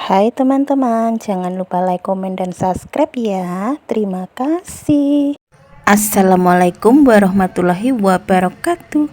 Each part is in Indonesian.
Hai teman-teman, jangan lupa like, komen, dan subscribe ya. Terima kasih. Assalamualaikum warahmatullahi wabarakatuh.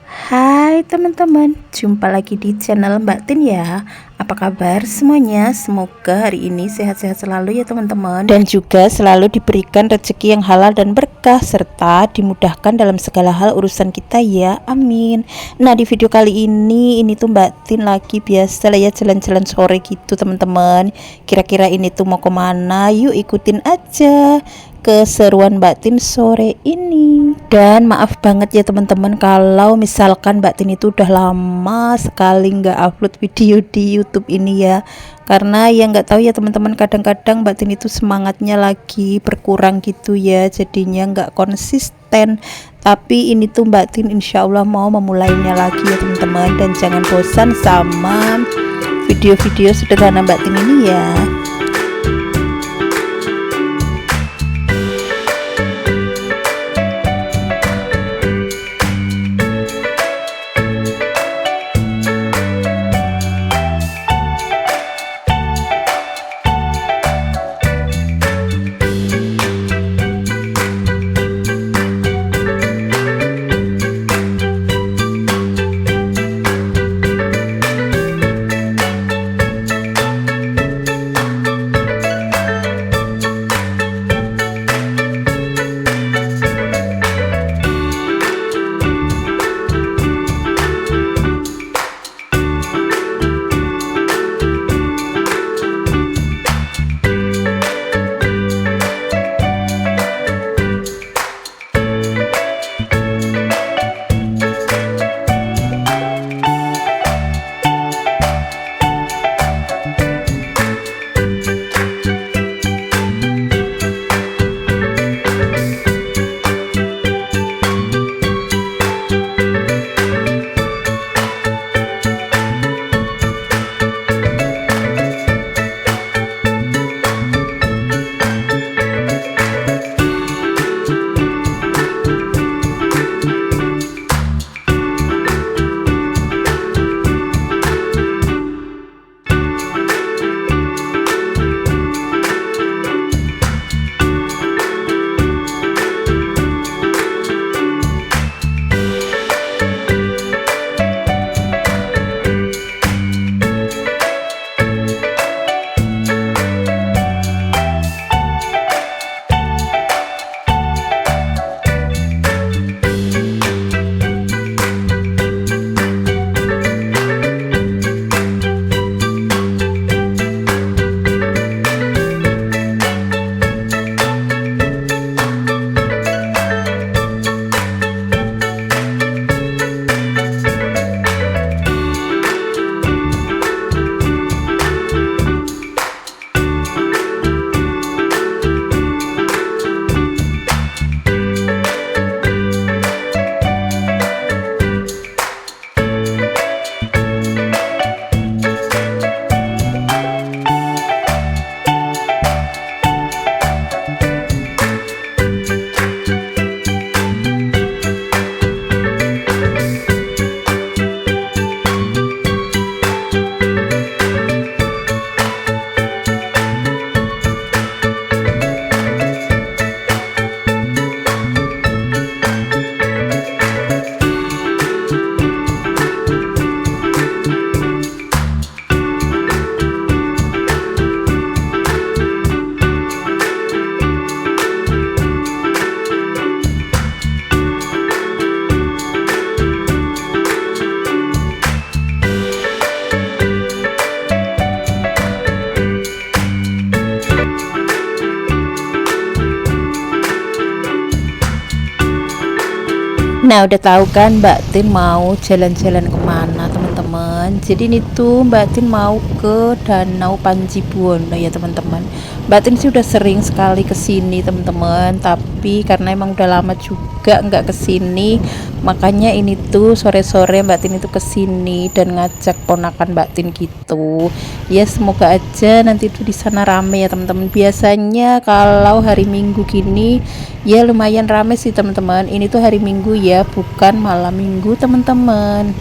Hai teman-teman, jumpa lagi di channel Mbak Tin ya. Apa kabar semuanya? Semoga hari ini sehat-sehat selalu ya teman-teman, dan juga selalu diberikan rezeki yang halal dan berkah, serta dimudahkan dalam segala hal urusan kita ya, amin. Nah, di video kali ini tuh Mbak Tin lagi biasa lah ya, jalan-jalan sore gitu teman-teman. Kira-kira ini tuh mau kemana? Yuk ikutin aja keseruan Mbak Tin sore ini. Dan maaf banget ya teman-teman kalau misalkan Mbak Tin itu udah lama sekali nggak upload video di YouTube ini ya, karena ya nggak tahu ya teman-teman, kadang-kadang Mbak Tin itu semangatnya lagi berkurang gitu ya, jadinya nggak konsisten. Tapi ini tuh Mbak Tin insya Allah mau memulainya lagi ya teman-teman, dan jangan bosan sama video-video sederhana Mbak Tin ini ya. Nah, udah tahu kan Mbak Tin mau jalan-jalan kemana teman-teman. Jadi ini tuh Mbak Tin mau ke Danau Panji Buwono ya teman-teman. Mbak Tin sih udah sering sekali kesini teman-teman, tapi karena emang udah lama juga nggak kesini, makanya ini tuh sore-sore Mbak Tin itu kesini dan ngajak ponakan Mbak Tin gitu. Ya semoga aja nanti tuh di sana rame ya teman-teman. Biasanya kalau hari Minggu gini ya lumayan rame sih teman-teman. Ini tuh hari Minggu ya, bukan malam Minggu teman-teman.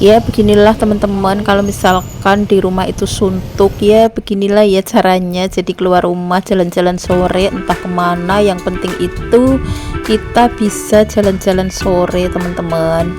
Ya beginilah teman-teman, kalau misalkan di rumah itu suntuk ya beginilah ya caranya. Jadi keluar rumah jalan-jalan sore entah kemana, yang penting itu kita bisa jalan-jalan sore teman-teman.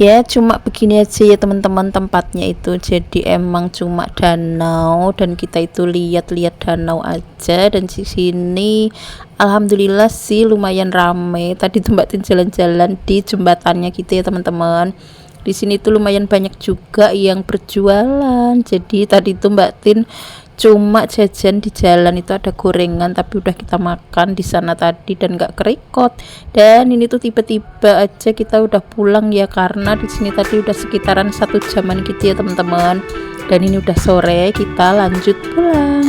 Ya cuma begini aja ya teman-teman, tempatnya itu jadi emang cuma danau dan kita itu lihat-lihat danau aja. Dan di sini alhamdulillah sih lumayan rame. Tadi tuh Mbak Tin jalan-jalan di jembatannya gitu ya teman-teman. Di sini tuh lumayan banyak juga yang berjualan. Jadi tadi tuh Mbak Tin cuma jajan di jalan itu ada gorengan, tapi udah kita makan di sana tadi dan gak kerekot. Dan ini tuh tiba-tiba aja kita udah pulang ya, karena di sini tadi udah sekitaran 1 jaman gitu ya teman-teman. Dan ini udah sore, kita lanjut pulang.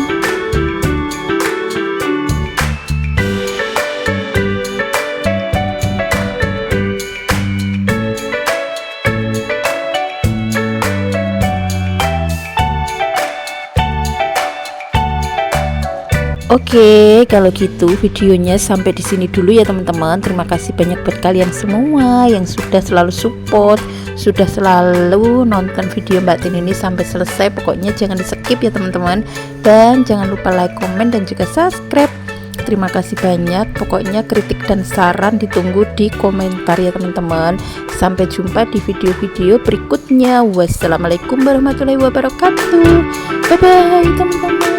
Oke, kalau gitu videonya sampai di sini dulu ya teman-teman. Terima kasih banyak buat kalian semua yang sudah selalu support, sudah selalu nonton video Mbak Tin ini sampai selesai. Pokoknya jangan di skip ya teman-teman. Dan jangan lupa like, komen, dan juga subscribe. Terima kasih banyak. Pokoknya kritik dan saran ditunggu di komentar ya teman-teman. Sampai jumpa di video-video berikutnya. Wassalamualaikum warahmatullahi wabarakatuh. Bye bye teman-teman.